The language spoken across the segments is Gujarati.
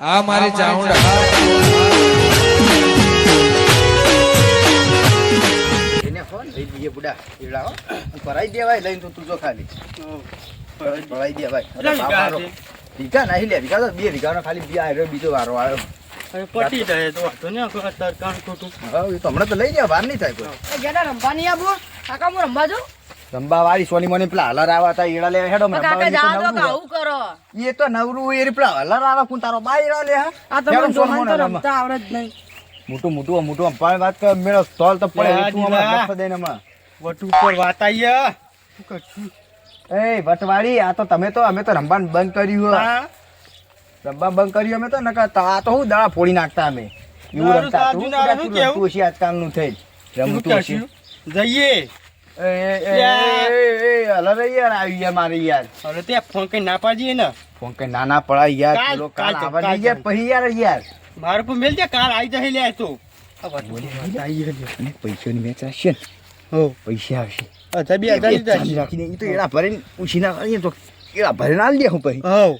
આ મારી ચાઉંડા એને ફોન લઈ દઈએ બુડા એડા હો ભરાઈ દેવાય લઈને તું જો ખાલી ભરાઈ દેવાય વીઘા નહીં લે વીઘા તો 2 વીઘાનો ખાલી બી આવ્યો બીજો વારો આવ્યો પટી જાય તો વાંધો નહીં અત્યારે કામ ખોટું હા એ તો હમણાં તો લઈ જાય વાર નહીં થાય કોઈ જેને રમવાની આબુ કાકા હું રમવા જાઉં રંબા વાળી સોની મોની પેલા હલર આવા તા એડા લે હેડો કાકા જા તો આવું કરો એ તો નવરું એ પેલા હલર આવા કોણ તારો બાઈ એડા લે હા આ તમને જોવાનું તો રમતા આવડે જ નહીં મોટું અંપાય વાત કર મેળો સ્ટોલ તો પડે તું હમણાં લખ દઈને માં વટુ ઉપર વાત આઈએ શું કરશું એ વટવાળી આ તો તમે તો અમે તો રમવાનું બંધ કર્યું હા રમવા બંધ કર્યું અમે તો નકા આ તો હું દડા ફોડી નાખતા અમે એવું રમતા તું તું ઓછી આજકાલનું થઈ રમતું ઓછી જઈએ એ હલર યાર આવી ગયા મારે યાર હવે ત્યાં ફોન કઈ ના પાડીએ ને ફોન કે નાના પડાય યાર કાલ- પેલો કાલ કાલ આવવા નહીં યાર પછી યાર મારે પણ મેલ દે કાલ આવી જાય લે તો પૈસાની મેચ આવશે ને હો પૈસા આવશે અચ્છા 2000 ચાલી રાખીને એ તો એડા ભરીને ઉછી ના કરીએ તો એડા ભરીને આલી દે હું પછી હો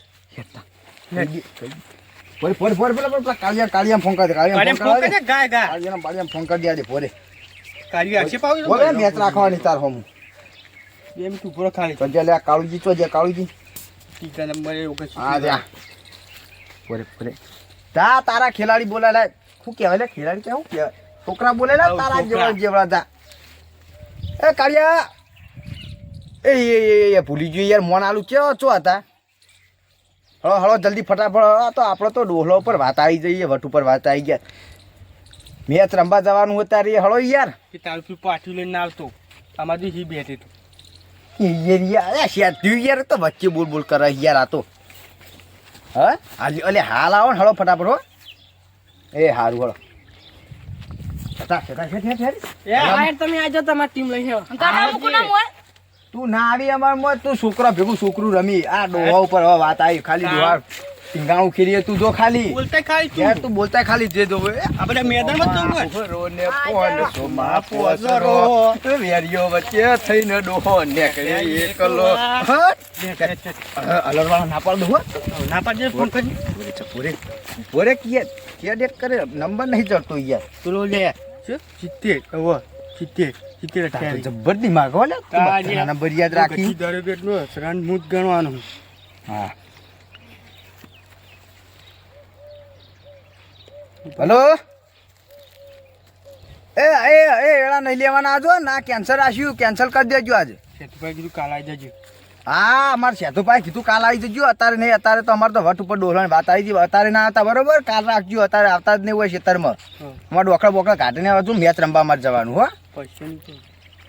પેલા કાળિયા ફોન કરી કાલે ફોન કરે ગાય ગા કાળિયા ફોન કરી દે પોરે કાઢી આશે પાવી બોલે મેચ રાખવાની તાર હોમ એમ તું પૂરો ખાલી તો જે લે કાળુજી તો જે કાળુજી ટીકા નંબર એવું કશું હા જા પોરે તા તારા ખેલાડી બોલાલા શું કહેવાય લે ખેલાડી કેવું કહેવાય છોકરા બોલેલા આવ તારા છોકરા. જેવડા તા એ કાળિયા એ ભૂલી ગયો યાર મોન આલુ કેવો ચો હતા હળો જલ્દી ફટાફટ આ તો આપણો તો ડોહલો ઉપર વાત આવી જઈએ વટ ઉપર વાત આવી ગયા મેચ રમવા જવાનું હતા રે હળો યાર કે તારું તું પાછું લઈને આવતો આમાંથી હી બેઠે તું યાર તો વચ્ચે બોલ બોલ કરે યાર આ તો હા અલે હાલ આવો ને હળો ફટાફટ હો એ હારું હળો તમે આજો તમારી ટીમ લઈને કાકા મૂકું ના મોય તું ના આવી અમાર મોય તું છોકરા ભેગું છોકરું રમી આ ડોહા ઉપર હવે વાત આવી ખાલી ડોહા ટીંગાણું ખેરીએ તું જો ખાલી બોલતા ખાલી યાર તું તું બોલતા ખાલી જે જો આપણે મેદાનમાં જ જવું પોરો ને પોલ સોમા પોસરો વેરિયો વચ્ચે થઈને ડોહો નીકળે એકલો અલરવાળો ના પાડ દો ના પાડજે ફોન કરી પોરે પોરે કે દેખ કરે નંબર નહીં ચડતો યાર તું લે શું 70 હવે 70 જબ્બર દિમાગ હો લે નંબર યાદ રાખી દરેકનો રન મૂત ગણવાનું હા હેલો એ એડા નહીં લેવાના આજો ના કેન્સર આશ્યું કેન્સલ કરી દેજો આજે સેતુભાઈ કીધું કાલ આવી જજો હા અમારે સેતુભાઈ કીધું કાલ આવી જજો અત્યારે નહીં અત્યારે તો અમારે તો વટ ઉપર ડોલવાની વાત આવી ગઈ અત્યારે ના આવતા બરોબર કાલ રાખજો અત્યારે આવતા જ નહીં હોય ખેતરમાં અમારે ડોકડા બોકડા કાઢીને આવતું મેચ રમવા માટે જવાનું હો પૈસાની તો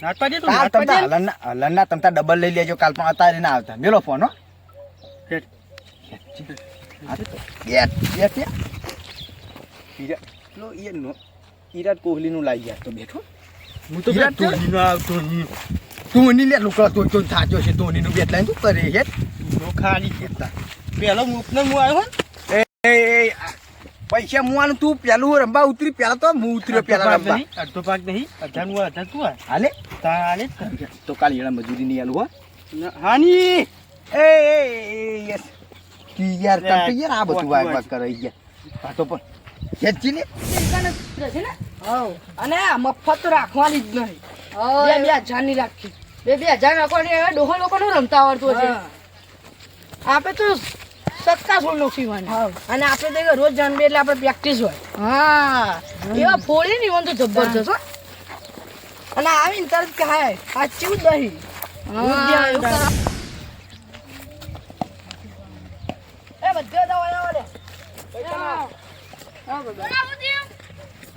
ના પાડજે તું કાલ ના તમતા પાડજે હલનના તમતા ડબલ લઈ લેજો કાલ પણ અત્યારે ના આવતા મેલો ફોન હો હેડ. વિરાટ કોહલી નું લાવી ગયા તો બેઠો હું તો વિરાટ ધોની નો આવતો નહીં ધોની લે લુકડા તો થાચો છે ધોની નું બેટ લાઈન તું કરે હે નો ખાલી કેતા પેલો મુકને હું આવ્યો એ પૈસા મુવાનું તું પેલું રંબા ઉતરી પેલા તો હું ઉતર્યો પેલા રંબા અડધો ભાગ નહીં 1000 નું 1000 તું આ હાલે તાલે તો કાલ એના મજૂરી નહીં આલું હો હાની એ યસ યાર તમ તો યાર આ બધું વાગ કરે યાર આ તો પણ ખેંચી લે અને મફત તો રાખવાની જ નહીં 2000 ની રાખી 2000 રાખવાની હવે ડોહો લોકોનું રમતા આવડતું હશે આપણે તો સત્તા સોળનો સીવાની અને આપણે તો રોજ જાણવી એટલે આપણે પ્રેક્ટિસ હોય હા એવા ફોડી ની તો જબરજસ્ત હો અને આવીને તરત ખાય સાચું દહીં એ બધે દવા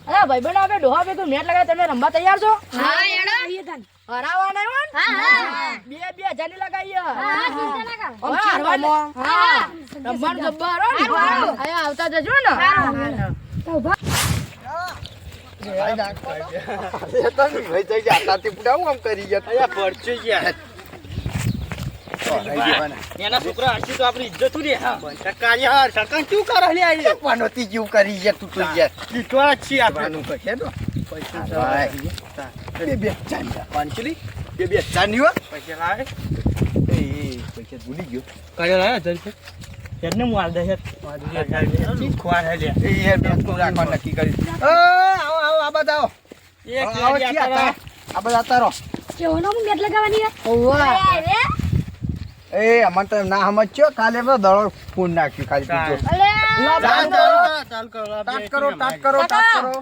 અરે ભાઈ બનો આપણે ડોહા ભેગું મેચ લગાય તમે રમવા તૈયાર છો હરાવાના બે 2000 ની લગાઈએ રમવાનું જબ્બર હો આયા આવતા જજો ને પડશે યાર એના છોકરા આશી તો આપણી ઇજ્જત ઉડી હા સરકાર યાર સરકાર શું કરે લે આ પનોતી જેવું કરી યાર તું તો યાર લીટવા છે આપણે છે તો પૈસા બે પાંચલી બે ચાની હો પૈસા લાવે એ પૈસા ભૂલી ગયો કયા લાવે 1000 હેડને માર દે હેડ ચીજ ખોવા હે લે એ યાર મેચ નું રાખવાનું નક્કી કરી આવો આવો આ બાદ આવો એક આવો છીએ આ બાદ આતા રહો કેવનો હું મેટ લગાવવાની હે ઓવા અરે એ અમન તો ના સમજ્યો કાલે બધો દડો ફોન નાખ્યું ખાલી તું જો અલે ચાલ કરો ટાટ કરો ટાટ કરો ટાટ કરો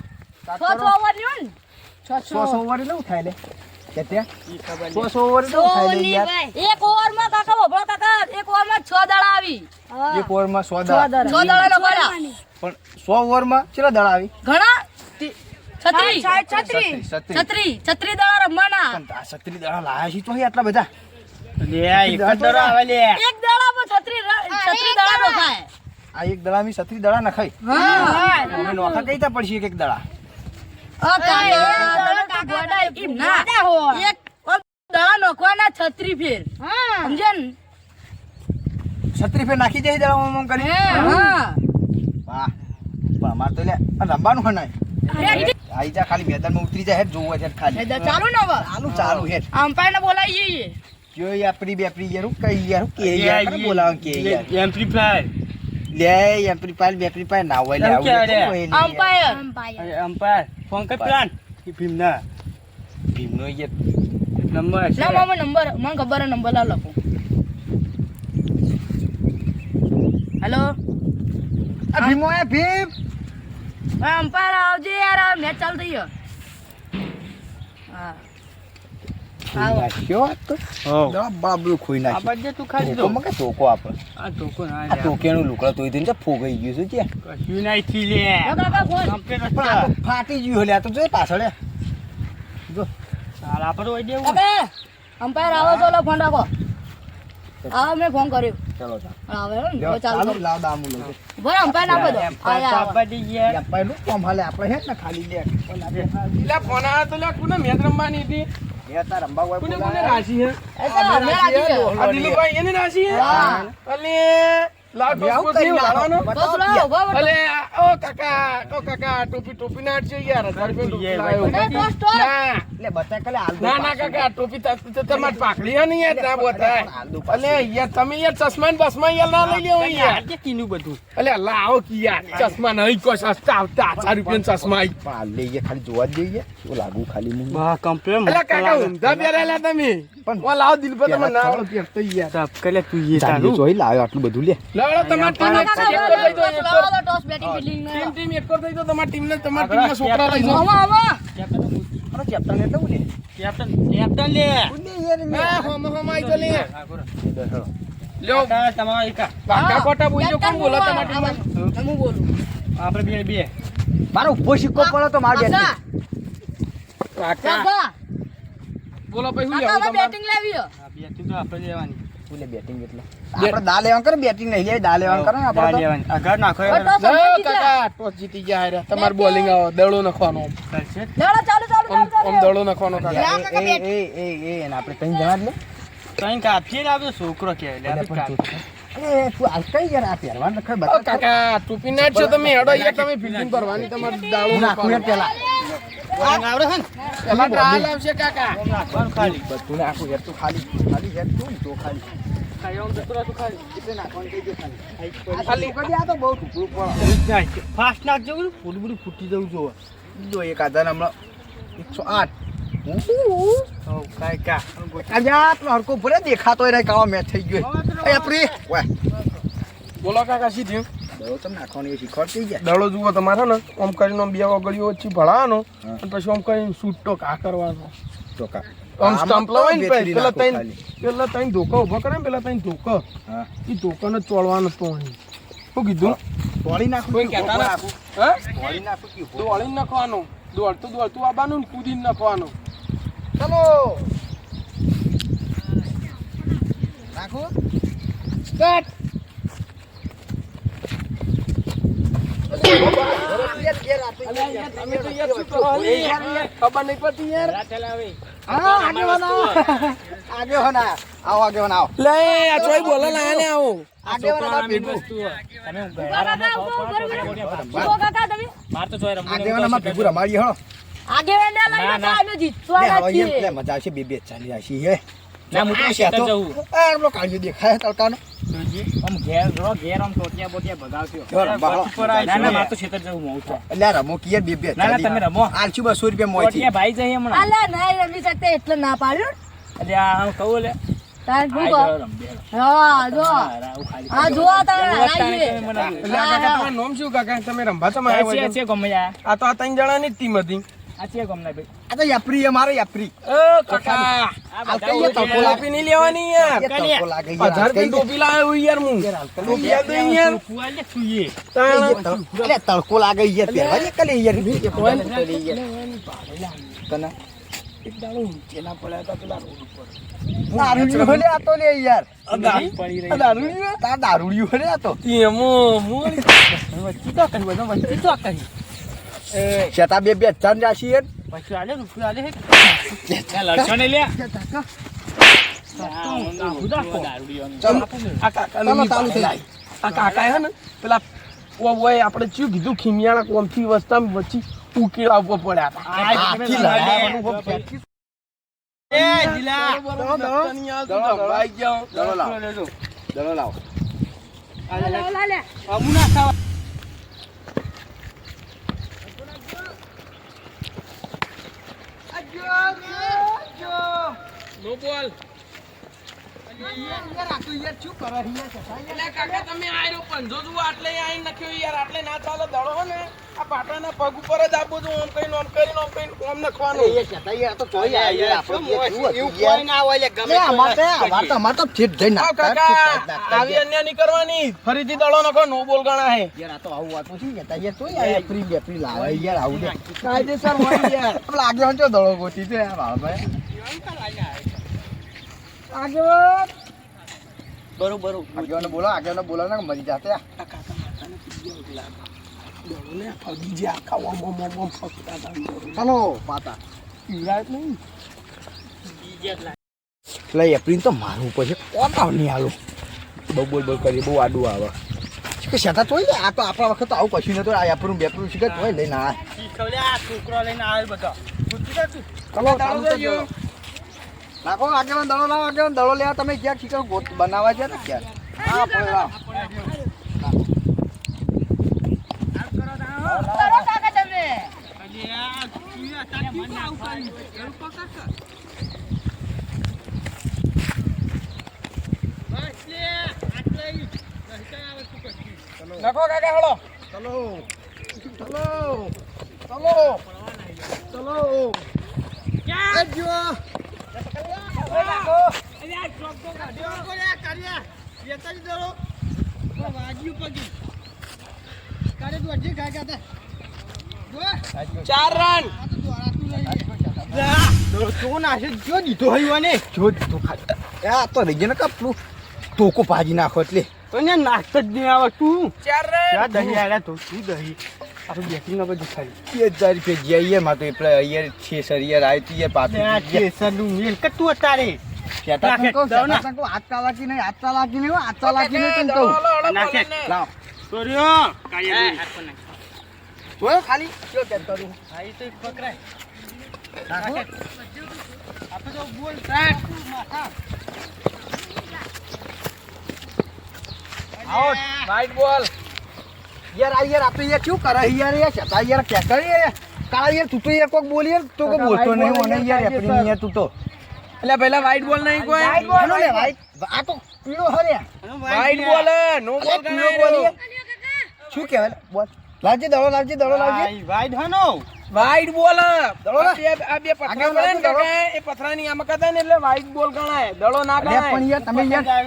ટાટ છો કરો ઓવર લ્યો ને 100 ઓવર નું થાય લે કેતે 100 ઓવર નું થાય લે યાર એક ઓવર માં કાકા ભોળા કાકા એક ઓવર માં 6 દડા આવી એક ઓવર માં 100 દડા 6 દડા નો ગળા પણ 100 ઓવર માં કેટલા દડા આવી ઘણા છત્રી છત્રી છત્રી છત્રી દડા રમવાના પણ આ છત્રી દડા લાયા છે તો આટલા બધા લે એક દરો આવે લે એક દડા પર છત્રી દડા નો થાય આ એક દડા મી છત્રી દડા નખાય હા અમે નોખા કઈતા પડશે એક દડા આ કાકા ગોડા ઈ ના એક દડા નોખવાના છત્રી ફેર સમજે ને છત્રી ફેર નાખી દે દડા ઓમ કરી હા વાહ પણ અમાર તો લે રમવાનું હનાય આઈ જા ખાલી મેદાનમાં ઉતરી જાય હેડ જોવું છે ખાલી ચાલુ ને હવે ચાલુ હેડ અમ્પાયર ને બોલાવી જઈએ જો આપણી બેપરી યાર હું કઈ યાર હું કે યાર કોને બોલાવ કે યાર એમ્પ્લીફાયર લે એમ્પ્લીફાયર બેપરી ના હોય લે એમ ક્યાં રે? અમ્પાયર અમ્પાયર ફોન કર પ્લાન ભીમના ભીમનો યાર નંબર ના મામા નંબર મને ખબર હે નંબર લાવ લખો હેલો આ ભીમો એ ભીમ અમ્પાયર આવજે યાર આ મેચ ચાલુ થઈ ગયો હા આવો. નાખ્યો તો હો દવા બાબલું ખોઈ આ નાખ્યો બધે તું ખાલી ટોકો દો માં કે ટોકો આપણે આ ટોકો ના આ ટોકેનું લુકડા તોય દઈને જે ફોગાઈ ગયું છે કે કશું નહીં થી લે લો કાકા ફોન કમ્પ્લીટ પણ આ તો ફાટી ગયું લે આ તો જો પાછળ હે. જો સાલ આપણે હોય દેવું કાકા અમ્પાયર આવો તો લો ફોન રાખો આવો મેં ફોન કર્યો ચલો આવે હો ને ચાલો તો ચાલુ ચાલો લાવ દામુ લો બરાબર અમ્પાયર ના બધો આયા આપવા દઈએ યા પહેલું કોમ હાલે આપણે હે ને ખાલી લે લે ફોન આ તો લે કોને મેચ રમવાની હતી મે તાર રંબા હોય કોને બોલાવે. રાશી હે એ તો અમે રાખી છે આ દિલુભાઈ એની રાશી હે હા. અલે લાવ મેં આવું પાસપોર્ટ કરી નહીં નાખો. લાવવાનો બસ લાવો બરાબર અલે ઓ કાકા ટોપી ના છે યાર 1000 રૂપિયા ટોપી લાવ્યો ટોસ ટોસ ના લે બતા કલે હાલ દો ના ના પાછળ. કાકા ટોપી તમારે પાકડી હે ને યાર ના બતાય અલે યાર તમે યાર ચશ્મા ને બસમા યાર ના લઈ લેવો યાર કીનું બધું અલે લાવો કી યાર ચશ્મા નહીં કો સસ્તા આવતા 1000 રૂપિયા ચશ્મા આવી પણ હાલ લઈએ ખાલી જોવા જ દઈએ શું લાગુ ખાલી મને બા કમ્પ્લેન અલે કાકા ઊંધા પહેરેલા તમે પણ વા લાવો દિલ પર તમે ના પહેલા પહેરતો યાર સાબ કલે તું યે ચાલી જોઈ લાવ્યો આટલું બધું લે લાવો તમારી team toss batting fielding team એક કર દઈ દો તમારી ટીમના છોકરા લઈ જાઓ આવા આવા અરે ચેપ્ટર એટલે હું લે કેપ્ટન લે ઉને યાર મે હા હમ આવી તો લે લ્યો તમારા એકા બાકા કોટા બોલજો કોણ બોલો તમારી ટીમમાં હું બોલું આપણે બે મારો ઉભો સિક્કો પડો તો માર બેટ કાકા કાકા કાકા બોલો ભાઈ હું કાકા લેવું બેટિંગ લેવી હે બેટિંગ તો આપણે લેવાની ઉલે બેટિંગ એટલે આપણે દા લેવાનું કરે બેટિંગ નહીં લે દા લેવાનું કરે ને આપણે તો. લેવાની આગળ નાખો ટોસ અમે જીત્યા. કાકા ટોસ જીતી ગયા રે તમાર બોલિંગ આવો દડો નાખવાનો ચાલો ચાલુ ચાલુ આમ દડો નાખવાનો કાકા એ અને આપણે કઈ જણા જ લે કઈ કાપીએ ને આપણે છોકરો કે લે અરે પણ અરે તું આ કઈ યાર આ પહેરવાનું ખબર ઓ બતા કાકા ટોપી ના છો તમે હેડો યાર તમે ફિલ્ડિંગ કરવાની તમાર દાળો હું નાખું યાર પેલા આવડે છે ને પેલા ટ્રાયલ આવશે કાકા ખાલી બધું નાખું યાર તું ખાલી યાર તું તો ખાલી ખાયો દતરા તું ખાલી એટલે નાખવાનું કઈ દે ખાલી ખાલી કદી આ તો બહુ ટુકડું પડે ફાસ્ટ નાખજો ફૂલ બધું ફૂટી જવું જોવે જો એક આધાર હમણાં 108 હો કાકા આજે આપણો હરકો ભરે દેખાતો નહીં કાવો મેચ થઈ ગયો એ પ્રી વાહ બોલો કાકા સીધી દડો તમે નાખવાની એ શીખવાડતી ગયા દડો જુઓ તમારે ને આમ કરીને આમ બે વગડીઓ વચ્ચે ભળવાનો અને પછી આમ કરીને છૂટો કા કરવાનો ટોકા આમ સ્ટમ્પ લવાય ને બેટરી પેલા નાખો ત્રણ ધોકા ઉભા કરે ને પેલા ત્રણ ધોકા હા એ ધોકાને ચોળવાનો તો અહીં શું કીધું દોડી નાખું કોઈ કહેતા ના હા દોડી નાખું કે દોડીને નાખવાનું દોડતું આવવાનું ને કૂદીને નાખવાનું ચલો નાખું સ્ટાર્ટ તમે તો યાર શું કરો ખબર નહીં પડતી યાર હા આગેવાન આવો લે આ ચોઈ બોલો લાયા ને આવો આગેવાન ભેગું કાકા તમે આગેવાન માં ભેગું રમાડીએ હો આગે વેને લઈને તો અમે જીતવાના લે, હવે છીએ એમ લે, મજા આવશે બે ચાલી આશી હે ના હું તો ખેતર જવું આપણો કાળિયો દેખાય તડકાનો આમ ઘેર આમ ટોટિયા બોટિયા ભગાવજો જો રંભાળો. ના ના મારે તો ખેતર જવું હું તો એટલે આ રમો કિયા બે ના ના તમે રમો આલશું 200 રૂપિયા મોયથી ટોટિયા ભાઈ જઈએ હમણાં અલ્યા નહીં રમી શકતા એટલે ના પાડ્યું એટલે આ કહું લે તાર શું કહો? આઈ રમ બે હા જો હા જો તારે એટલે આ કાકા તમારું નામ શું કાકા તમે રંભા તો મારે આ છે ગમે આ તો આ 3 જણાની જ ટીમ હતી આ છે ગમે ભાઈ આ તો યાપરી અમારે યાપરી કાકા આ આ બધા કઈ તકો લાપી નહીં લેવાની યાર એ તડકો લાગે 1000 રૂપિયા ટોપી લાવ્યો યાર હું ટોપી આલ દે યાર ફુવાલે છુઈએ એટલે તડકો લાગે યાર પહેરવા દે કલે યાર તને એક દાડો નીચેના પડ્યા હતા પેલા રોડ ઉપર દારૂડિયો હલે આ તો લે યાર પડી રહી આ દારૂડિયો તા દારૂડિયો હલે આ તો એમો મોર વચ્ચે તો કરી બધા વચ્ચે તો કરી શેતા બે ચાંદ રાશી યાર પછી આલે રૂપિયા આલે લડશો ને લે આ કાકા હે ને પેલા ઓય આપણે ચિયું કીધું ખીમિયાના કોમથી વસ્તામ વચ્ચે ઉકેલા ઉપર પડ્યા દળો લાવો નો બોલ કાકા તમે આયરો પંજો જુઓ આટલે આઈ નાખ્યો યાર આટલે ના ચાલે દડો હો ને આ પાટાના પગ ઉપર જ આપો છો ઓમ કઈ ઓમ કરીને ઓમ નખવાનું એ શેતા યાર તો તોય આ યાર આપણે એવું કોઈ ના હોય ગમે અમાર તો ફીટ જઈ આવ કાકા આવી અન્ય નહીં કરવાની ફરીથી દડો નખો નો બોલ ગણા હે યાર આ તો આવું વાતું છે શેતા યાર તોય આ એપ્રિલ બેપ્રિલ લાવે યાર આવું દે કાયદેસર હોય યાર લાગે હો તો દળો ગોતી છે આ ભાઈ આગળ બરોબર આગળને બોલો ને મરી જાતે દડો ને ફગી જે આખા ઓમ ફગતા હતા ચાલો પાતા ઈરાત નહીં એટલે એપ્રિલ તો મારું ઉપર છે કોણ આવ નહીં હાલો બહુ બોલ કરી બહુ આડું આવે કે શેતા તોય આ તો આપણા વખત તો આવું કશું નતું આ એપ્રિલ બેપ્રિલ શીખે તોય લઈને આ છોકરો લઈને આવે બધા ચાલો ચાલુ કરજો નાખો આગળ દડો લાવો આગળ દડો લેવા તમે ક્યાં શીખર બનાવવા છે ને ક્યાં હા પણ લાવ કરો કાકા તમે નખો કાકા હળો ચલો ચલો ચલો ચલો ચાર રન જો દીધો ખાલી આ તો રહી ગયો ને કપલું ટોકો ભાજી નાખો એટલે નાખતો જ નહીં આવે તું ચાર રન દહીં આલ્યા તો શું દહીં આપણે બેટિંગ ના બધું ખાલી 1000 રૂપિયા જઈએ માં તો એટલે યાર છે સર યાર આવી તી યાર પાછી સરનું મેલ કે તું અત્યારે કેતા તો હાથ ચાલાકી નહીં હાથ ચાલાકી નહીં હાથ ચાલાકી નહીં તને કહું લાવ સોર્યો જોયો ખાલી શું કેમ કરું આઈ તો પકડાય નાખો આપણે તો બોલ સ્ટાર્ટ આઉટ વાઇટ બોલ યાર આ યાર આપણે યાર શું કરે યાર યાર છતા યાર કે કરી કાળા યાર તું તો યાર કોક બોલ યાર તો કો બોલતો નહીં મને યાર એપ્રિલ યાર તું તો એટલે પહેલા વાઇટ બોલ નહીં કોઈ હાલો લે ભાઈ આ તો પીળો હરે વાઇટ બોલ નો બોલ પીળો બોલ શું કહેવાય બોલ લાવજે દડો લાવજે વાઇટ હનો વાઇટ બોલ દડો આ બે પથરા પડે ને કાકા એ પથરાની આમાં કદાય ને એટલે વાઇટ બોલ ગણાય દડો ના અરે ગણાય પણ યાર તમે યાર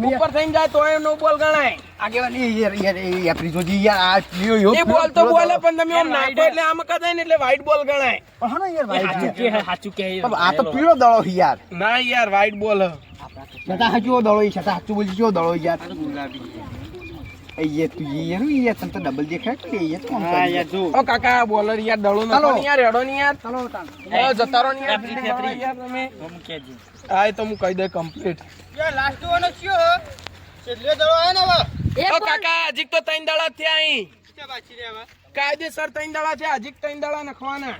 ઉપર થઈને જાય તો નો બોલ ગણાય આગેવાની યાર એપ્રિલ જોજી યાર આ પીળો એ બોલ તો બોલે પણ તમે આમ નાખો એટલે આમાં કદાય ને એટલે વાઇટ બોલ ગણાય પણ હા યાર ભાઈ સાચું કે આ તો પીળો દડો યાર ના યાર વાઇટ બોલ છતાં હાચું દડો છતાં સાચું બોલી જો દડો યાર ये तू ये तन तो डबल देखा कि ये तो હા યાર જો ઓ કાકા બોલર યાર દડો ન ચાલો. યાર રેડો ની યાર चलो ઓ જતારો ની યાર ફેફરી, ફેફરી. યાર તમે હું કેજી આ તો હું કહી દે કમ્પ્લીટ ये लास्ट वाला क्यों है चले दड़ो है ना वो એક ઓ બોલ કાકા હજીક તો 3 દાડા થયા અહીં क्या बात है કાયદેસર 3 દાડા છે હજીક 3 દાડા નખવાના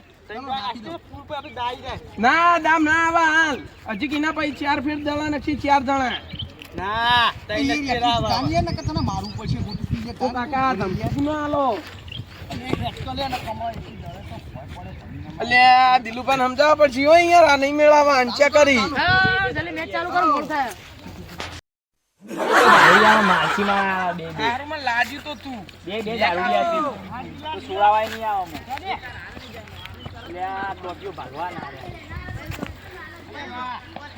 ના દામ ના આવા હાલ હજી કિના પછી 4 ફેર દવા નથી 4 જણા તો કાકા ધમકી ના આલો અલ્યા દિલુભાઈ સમજાવવા પડશે હો યાર આ નહીં મેળાવા અંચા કરી હા જલ્દી મેચ ચાલુ કરો મોડ થાય માસીમાં બે તારું મને લાજ્યું તો તું બે દારૂડિયા હતી તો છોડાવાય નહીં આવો એટલે આ ડોક્યો ભાગવા ના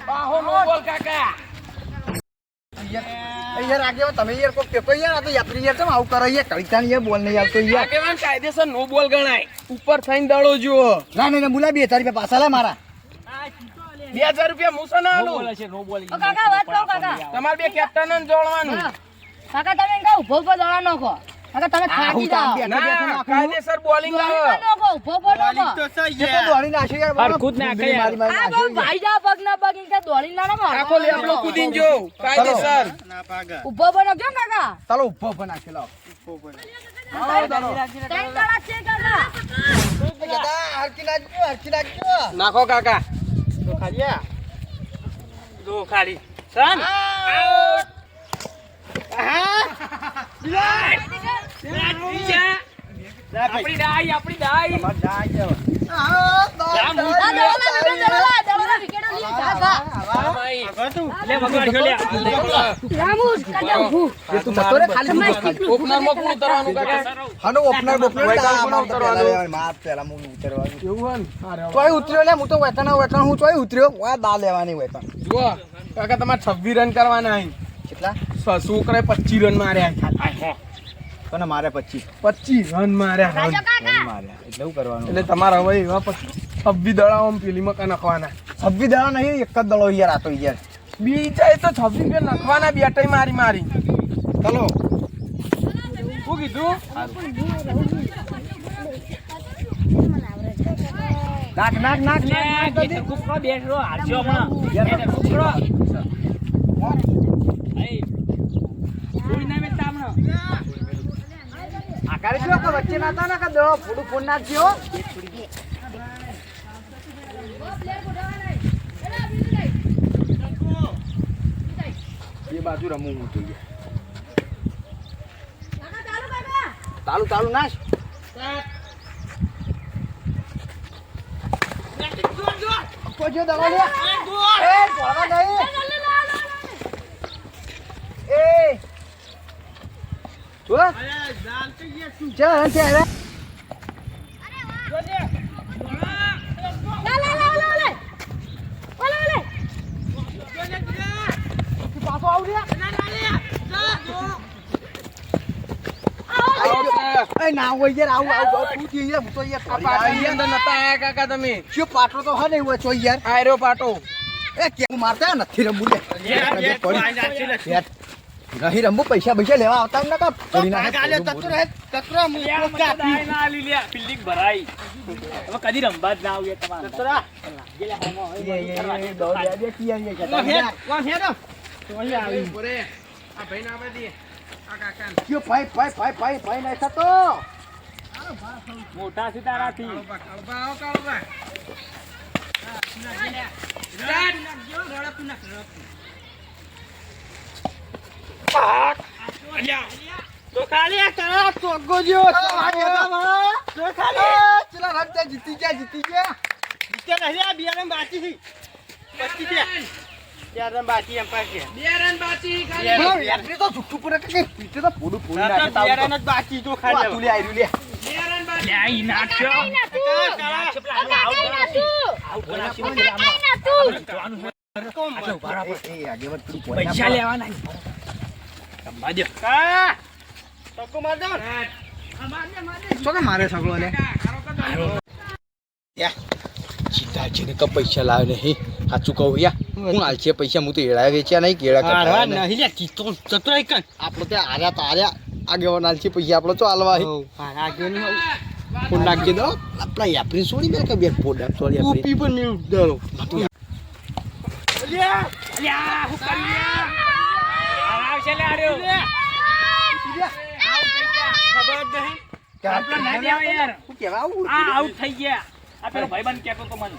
બાહો નો બોલ કાકા યાર આગેવાન તમે યાર કોઈ પેપર યાર આ તો યાત્રી યાર તમે આવું કરો યાર કવિતા યાર બોલ નહીં આવતો યાર આગેવાન કાયદેસર નો બોલ ગણાય ઉપર થઈને દડો જુઓ ના નહીં બોલા 2000 રૂપિયા પાછા લા મારા 2000 રૂપિયા મુસો ના નો આલું બોલે છે નો બોલી ઓ કાકા વાત કહો કાકા તમારે બે કેપ્ટન જોડવાનું હા. કાકા તમે કહો ઉભો ઉભો દડા નાખો કાકા તમે થાકી જાઓ ના કાયદેસર બોલિંગ લાવો નાખો ઉભો ઉભો નાખો દોડી નાખ્યો યાર હરખું જ નાખે યાર. આ બહુ ભાઈ જા પગ ના પગ ઇનકા દોડી ના નાખો આખો લેબલો કૂદીને જો કાયદેસર ઉભો ઉભો નાખજો ને કાકા ચાલો ઉભો ઉભો નાખેલો ત્રણ દડા છે કાકા હરકી નાખજો નાખો કાકા દો ખાલી સન આપણી ડાઈ આ દડા દડા વિકેટો લઈ કાકા લે વગાડ્યો લે રામુ કાકા ઉભું તું જતો રે ખાલી ઓપનર માં કોણ ઉતરવાનું કાકા હાનો ઓપનર ઉતરવાનું માર પેલા હું ઉતરવાનું એવું હન તોય ઉતર્યો લે હું તો વેતન હું તોય ઉતર્યો આ દા લેવાની વેતન જુઓ કાકા તમારે 26 રન કરવાના અહીં કેટલા છોકરાએ 25 રન માર્યા કોને મારે 25 રન માર્યા રન. મારે એટલે શું કરવાનું એટલે તમારે હવે એવા 26 દડાઓ પેલી મકા નાખવાના 26 દાડા નહીં એક જ દડો યાર આ તો યાર બીજા તો 26 ફેર નાખવાના બેટઈ મારી ચાલો શું કીધું નાખ લે કે કુકરો બેઠો હાલજો હમણાં કુકરો એ કોઈ ના મે તામનો આકારે જો કે વચ્ચે ના તા ના કે દડો ફોડું ફોડ નાખજો એ બાજુ રમવું હું જોઈએ ચાલુ નાશ કોઈ દડો લે એ પડવા નહીં એ જો ચલ હંતે આવે પાછો આવ રે એ ના હોય યાર આવ તું થી યાર હું તો યાર આ પાટલી અંદર નતા આયા કાકા તમે શું પાટલો તો હને હોય છો યાર આયરો પાટો એ કેમ મારતા નથી રમવું લે નહીં રમવું પૈસા લેવા આવતા ને કા પડી ના ના લી લે ફિલ્ડિંગ ભરાઈ હવે કદી રમવા જ ના આવીએ તમારે ઓરે આ ભાઈ ના આવે દે આ કાકા ભાઈ ના થતો મોટા સિતારાથી કાળબા તો ખાલી આ કરા ચોગ્ગો જો ચલા રમતા જીતી ગયા કે નહીં આ બિયારણ બાકી છે 25 છે 4 રન બાકી એમ પાકે 2 રન બાકી ખાલી યાત્રી તો જુઠ્ઠું પૂરે કે પીતે તો પૂરું બિયારણ જ બાકી તો ખાલી તું લે આયરું લે 2 રન બાકી લે ઈ નાખ્યો પૈસા લેવાના રમવા દો કા તકો માર દો શું કે મારે સગળો લે સીતાજીને ક પૈસા લાવે નહીં સાચું કહું યા હું હાલ છે પૈસા હું તો એડા વેચ્યા નહીં કેળા કરતા નહીં લે ચીતો ચતો એક આપણો ત્યાં આર્યા તાર્યા આગેવાન હાલ છે પૈસા આપણો તો હાલવા ફોન નાખી દો આપણા યાપરી છોડી દે કે બે ફોન છોડી આપણી પણ મેં ઉડાડો અલ્યા હું કરી આવશે લે આર્યો ખબર નહીં આપલા ના દેવા યાર શું કહેવા આવું આ આઉટ થઈ ગયા આ પેલો ભાઈબંધ કહેતો તો મને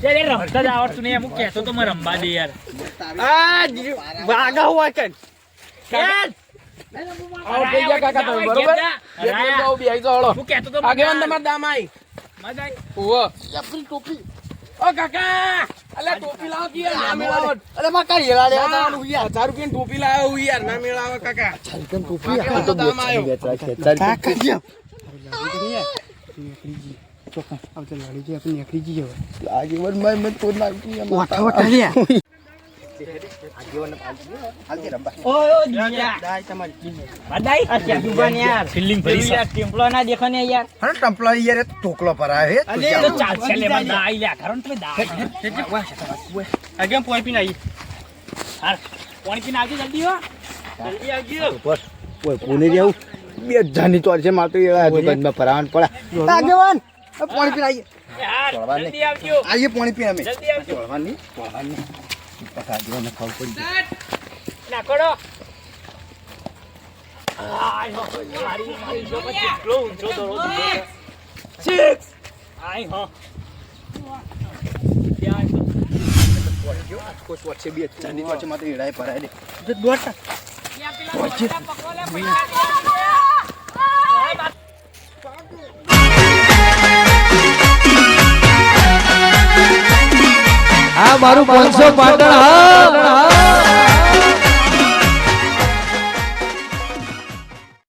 યાર એ રમતા જ આવડતું નહીં એમ કહેતો તો મને રમવા દે યાર વાગા હોય કે આવો થઈ ગયા કાકા તમે બરોબર એક જાવ બેહી જાવ હળો હું કહેતો તો આગેવાન તમાર દામાઈ મજા ઓવો આપણી ટોપી ઓ કાકા અલે ટોપી લાવો કે યાર ના મેળાવો અરે માં કઈ હેલા લે તારું 1000 રૂપિયાની ટોપી લાવ્યો હું યાર ના મેળાવો કાકા 1000 રૂપિયાની ટોપી આ તો દામ આવ્યો આગેવાન મેં તો નાખી આગેવાન હાલતી રંબા બધાઈ આ ક્યાં દુકાન યાર ફિલિંગ ભરી યાર ટેમ્પલો ના દેખો ને યાર અરે ટંપલા યાર ઢોકલો ભરાય હે તો ચાલશે લે મને દાઈ લે કારણ તમે દા આગેમ પોઈ પીને આવી હાર પાણી પીને આવજો જલ્દી હો જલ્દી આવજો બસ ઓય પુને જેવું બે જાની તો છે માર તો એવા દુકાનમાં ભરાવાનું પડે આગેવાન પાણી પીને આઈએ યાર જલ્દી આવજો આઈએ પાણી પીને અમે જલ્દી આવજો આગેવાન આગેવાન ખાવ પડી નાખોડો આય હો મારી જો પછી કેટલો ઊંચો દરો સિક્સ આય હો ત્યાં કોઈ વચ્ચે બે જાની તો છે માર તો એડાય ભરાય દે દોડતા આ મારું 500 પાટણ હા